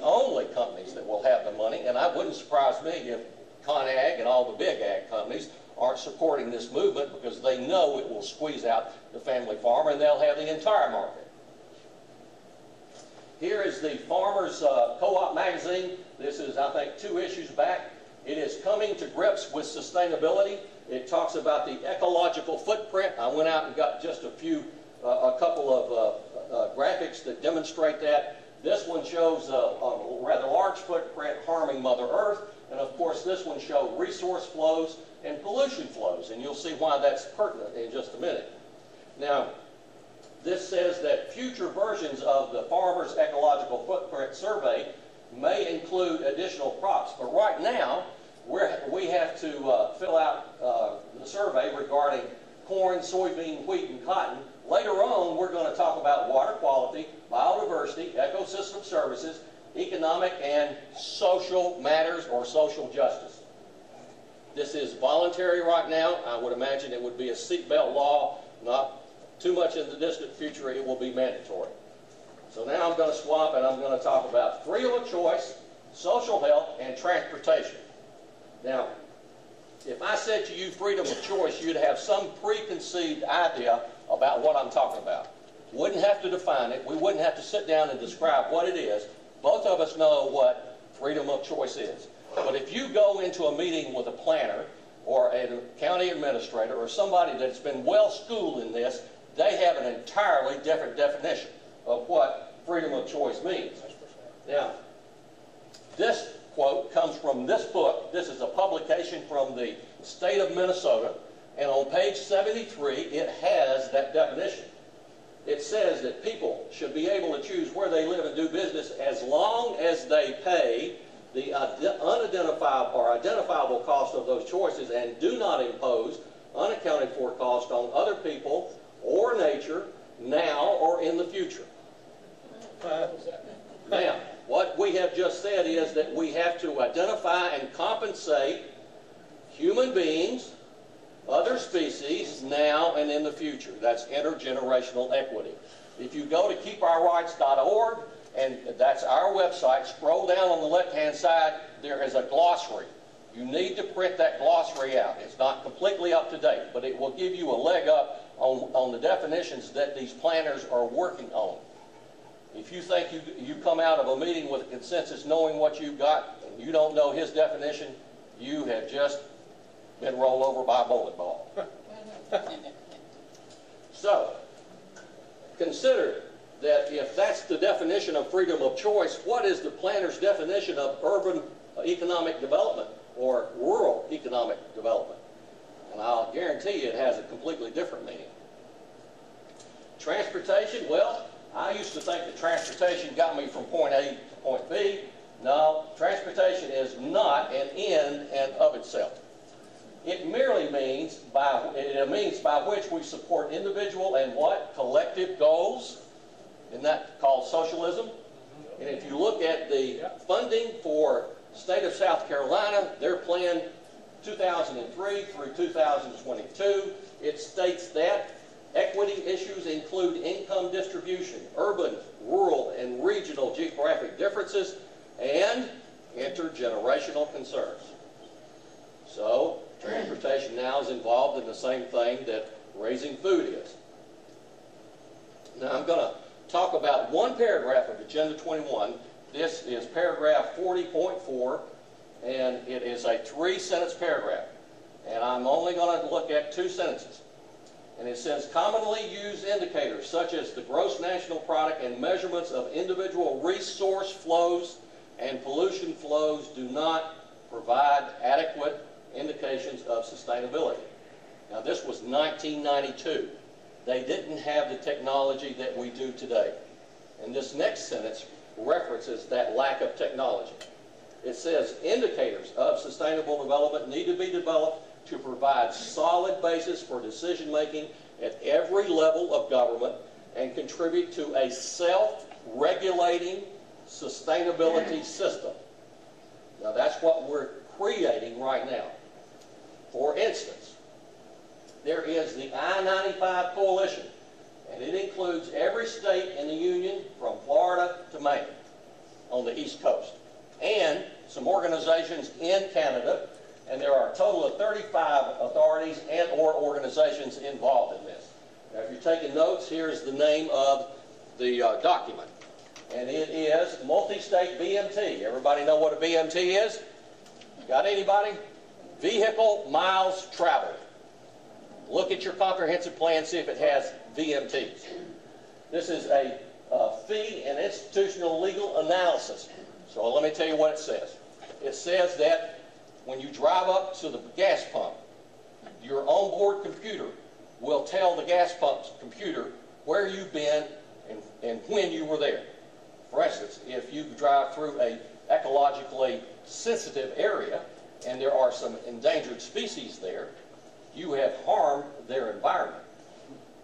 only companies that will have the money, and it wouldn't surprise me if ConAg and all the big ag companies aren't supporting this movement because they know it will squeeze out the family farmer and they'll have the entire market. Here is the Farmers Co-op magazine. This is, I think, 2 issues back. It is coming to grips with sustainability. It talks about the ecological footprint. I went out and got just a couple of graphics that demonstrate that. This one shows a rather large footprint harming Mother Earth, and of course this one shows resource flows and pollution flows, and you'll see why that's pertinent in just a minute. Now, this says that future versions of the Farmer's Ecological Footprint Survey may include additional crops, but right now we have to fill out the survey regarding corn, soybean, wheat, and cotton. Later on, we're going to talk about water quality, biodiversity, ecosystem services, economic and social matters or social justice. This is voluntary right now. I would imagine it would be a seatbelt law. Not too much in the distant future, it will be mandatory. So now I'm going to swap and I'm going to talk about freedom of choice, social health, and transportation. Now, if I said to you freedom of choice, you'd have some preconceived idea about what I'm talking about. Wouldn't have to define it. We wouldn't have to sit down and describe what it is. Both of us know what freedom of choice is. But if you go into a meeting with a planner or a county administrator or somebody that's been well schooled in this, they have an entirely different definition of what freedom of choice means. Now, this quote comes from this book. This is a publication from the state of Minnesota, and on page 73 it has that definition. It says that people should be able to choose where they live and do business as long as they pay the unidentifiable or identifiable cost of those choices and do not impose unaccounted for cost on other people or nature now or in the future. Now, what we have just said is that we have to identify and compensate human beings, other species, now and in the future. That's intergenerational equity. If you go to keepourrights.org, and that's our website, scroll down on the left-hand side, there is a glossary. You need to print that glossary out. It's not completely up to date, but it will give you a leg up on the definitions that these planners are working on. If you think you come out of a meeting with a consensus knowing what you've got and you don't know his definition, you have just been rolled over by a bowling ball. So, consider that if that's the definition of freedom of choice, what is the planner's definition of urban economic development or rural economic development? And I'll guarantee you it has a completely different meaning. Transportation, well, I used to think that transportation got me from point A to point B. No, transportation is not an end and of itself. It merely means by which we support individual and what? Collective goals. Isn't that called socialism? And if you look at the funding for the state of South Carolina, their plan 2003 through 2022, it states that equity issues include income distribution, urban, rural, and regional geographic differences, and intergenerational concerns. So, transportation now is involved in the same thing that raising food is. Now, I'm going to talk about one paragraph of Agenda 21. This is paragraph 40.4, and it is a 3-sentence paragraph. And I'm only going to look at 2 sentences. And it says, commonly used indicators such as the gross national product and measurements of individual resource flows and pollution flows do not provide adequate indications of sustainability. Now, this was 1992. They didn't have the technology that we do today. And this next sentence references that lack of technology. It says, indicators of sustainable development need to be developed to provide solid basis for decision-making at every level of government and contribute to a self-regulating sustainability system. Now, that's what we're creating right now. For instance, there is the I-95 Coalition, and it includes every state in the Union from Florida to Maine. on the East Coast, and some organizations in Canada, and there are a total of 35 authorities and or organizations involved in this. Now, if you're taking notes, here's the name of the document, and it is Multi-State BMT. Everybody know what a BMT is? Got anybody? Vehicle Miles Traveled. Look at your comprehensive plan, see if it has VMTs. This is a fee and institutional legal analysis. So let me tell you what it says. It says that when you drive up to the gas pump, your onboard computer will tell the gas pump's computer where you've been and when you were there. For instance, if you drive through a ecologically sensitive area and there are some endangered species there, you have harmed their environment.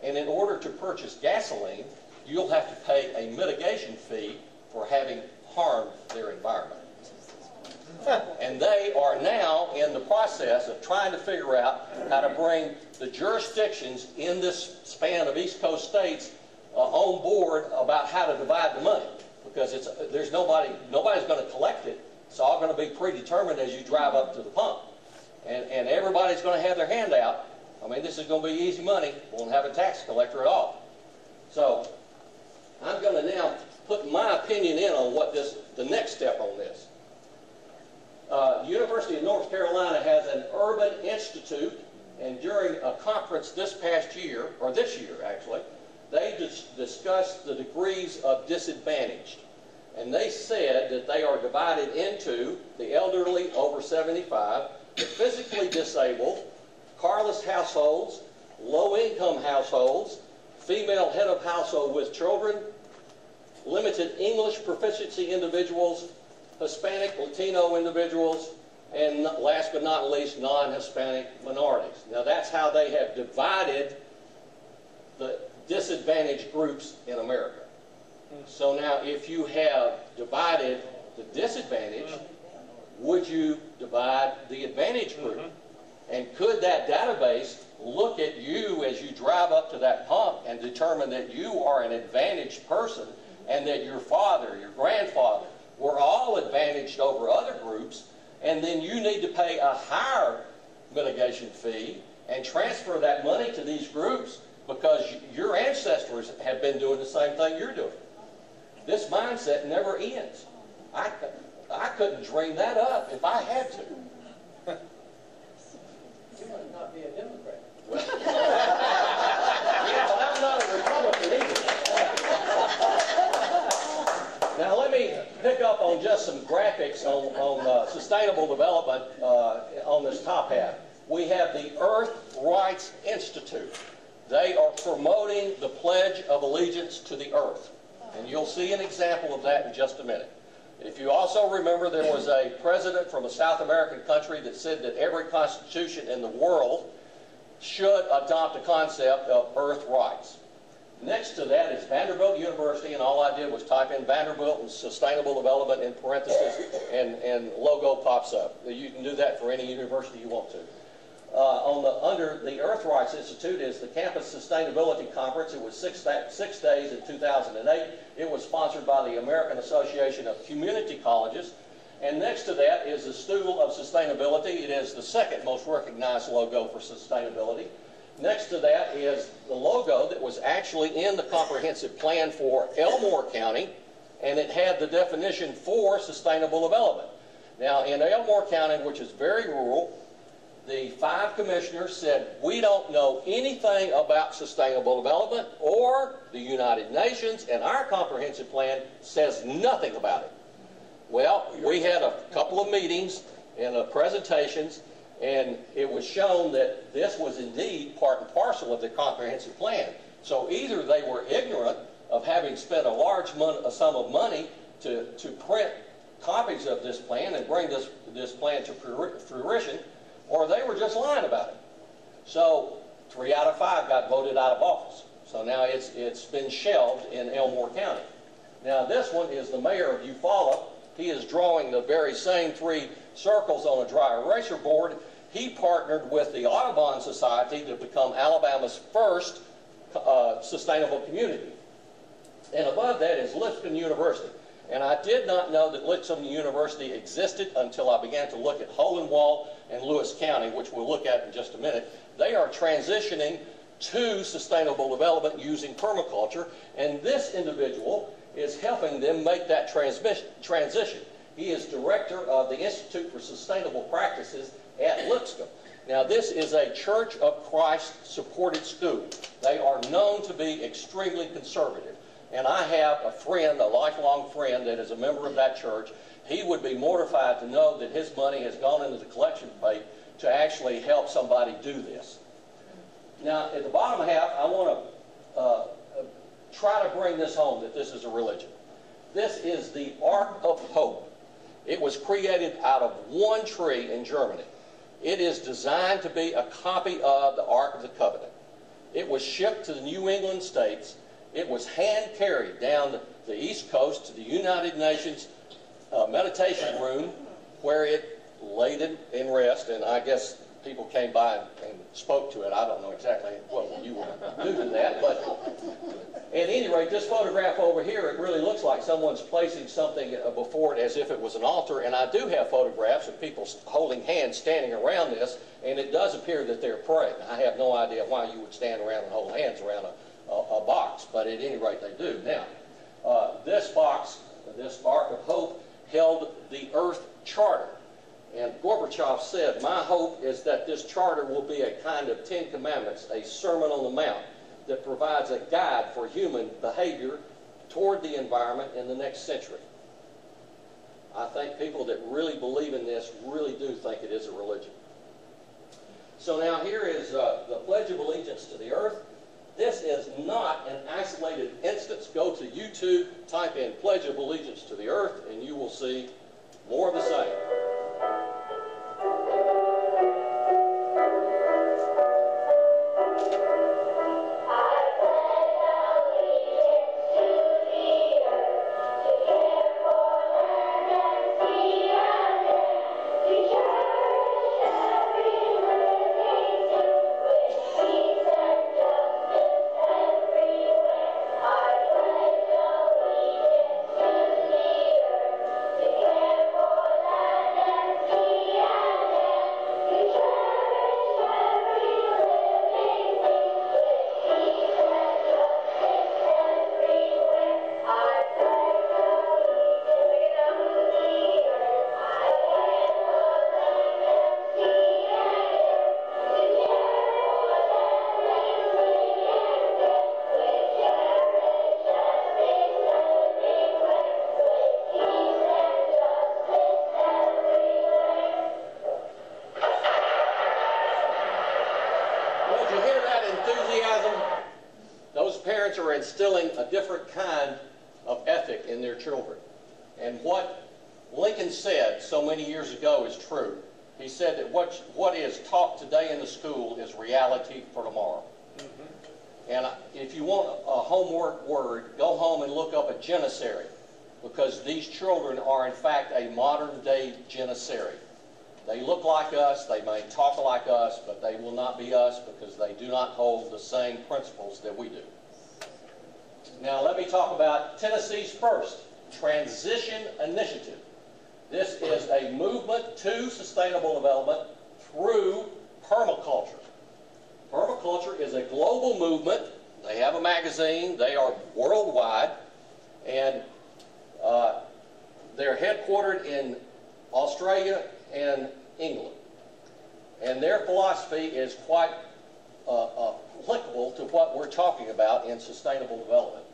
And in order to purchase gasoline, you'll have to pay a mitigation fee for having harmed their environment. And they are now in the process of trying to figure out how to bring the jurisdictions in this span of East Coast states on board about how to divide the money. Because nobody's going to collect it. It's all going to be predetermined as you drive up to the pump. And everybody's going to have their hand out. I mean, this is going to be easy money. Won't have a tax collector at all. So I'm going to now put my opinion in on what the next step on this. University of North Carolina has an urban institute, and during a conference this past year, or this year actually, they discussed the degrees of disadvantaged. And they said that they are divided into the elderly over 75, the physically disabled, carless households, low-income households, female head of household with children, limited English proficiency individuals, Hispanic, Latino individuals, and last but not least, non-Hispanic minorities. Now that's how they have divided the disadvantaged groups in America. So now if you have divided the disadvantaged, would you divide the advantaged group? And could that database look at you as you drive up to that pump and determine that you are an advantaged person and that your father, your grandfather, were all advantaged over other groups, and then you need to pay a higher mitigation fee and transfer that money to these groups because your ancestors have been doing the same thing you're doing. This mindset never ends. I couldn't dream that up if I had to. You might not be a Democrat. Well, yeah, but I'm not a Republican either. Now let me pick up on just some graphics on sustainable development on this top half. We have the Earth Rights Institute. They are promoting the Pledge of Allegiance to the Earth. And you'll see an example of that in just a minute. If you also remember, there was a president from a South American country that said that every constitution in the world should adopt the concept of Earth rights. Next to that is Vanderbilt University, and all I did was type in Vanderbilt and Sustainable Development in parentheses, and logo pops up. You can do that for any university you want to. Under the Earth Rights Institute is the Campus Sustainability Conference. It was 6 days in 2008. It was sponsored by the American Association of Community Colleges. And next to that is the Stool of Sustainability. It is the second most recognized logo for sustainability. Next to that is the logo that was actually in the comprehensive plan for Elmore County, and it had the definition for sustainable development. Now, in Elmore County, which is very rural, the 5 commissioners said, we don't know anything about sustainable development or the United Nations, and our comprehensive plan says nothing about it. Well, we had a couple of meetings and presentations, and it was shown that this was indeed part and parcel of the comprehensive plan. So either they were ignorant of having spent a large sum of money to print copies of this plan and bring this plan to fruition, or they were just lying about it. So 3 out of 5 got voted out of office. So now it's been shelved in Elmore County. Now this one is the mayor of Eufaula. He is drawing the very same 3 circles on a dry eraser board. He partnered with the Audubon Society to become Alabama's first sustainable community. And above that is Lipscomb University. And I did not know that Lipscomb University existed until I began to look at Hole in Wall and Lewis County, which we'll look at in just a minute. They are transitioning to sustainable development using permaculture, and this individual is helping them make that transition. He is director of the Institute for Sustainable Practices at Lipscomb. Now, this is a Church of Christ supported school. They are known to be extremely conservative. And I have a friend, a lifelong friend, that is a member of that church. He would be mortified to know that his money has gone into the collection plate to actually help somebody do this. Now, at the bottom half, I want to try to bring this home, that this is a religion. This is the Ark of Hope. It was created out of one tree in Germany. It is designed to be a copy of the Ark of the Covenant. It was shipped to the New England states. It was hand-carried down the East Coast to the United Nations meditation room, where it laid in rest, and I guess people came by and spoke to it. I don't know exactly what you would do to that, but at any rate, this photograph over here, it really looks like someone's placing something before it as if it was an altar, and I do have photographs of people holding hands standing around this, and it does appear that they're praying. I have no idea why you would stand around and hold hands around a box, but at any rate they do. Now, this box, this Ark of Hope, held the Earth Charter. And Gorbachev said, "My hope is that this charter will be a kind of 10 Commandments, a Sermon on the Mount, that provides a guide for human behavior toward the environment in the next century." I think people that really believe in this really do think it is a religion. So now here is the Pledge of Allegiance to the Earth. This is not an isolated instance. Go to YouTube, type in Pledge of Allegiance to the Earth, and you will see more of the same. Are instilling a different kind of ethic in their children. And what Lincoln said so many years ago is true. He said that what is taught today in the school is reality for tomorrow. And if you want a homework word, go home and look up a janissary, because these children are in fact a modern day janissary. They look like us, they may talk like us, but they will not be us because they do not hold the same principles that we do. Now let me talk about Tennessee's first Transition Initiative. This is a movement to sustainable development through permaculture. Permaculture is a global movement. They have a magazine. They are worldwide. And they're headquartered in Australia and England. And their philosophy is quite applicable to what we're talking about in sustainable development.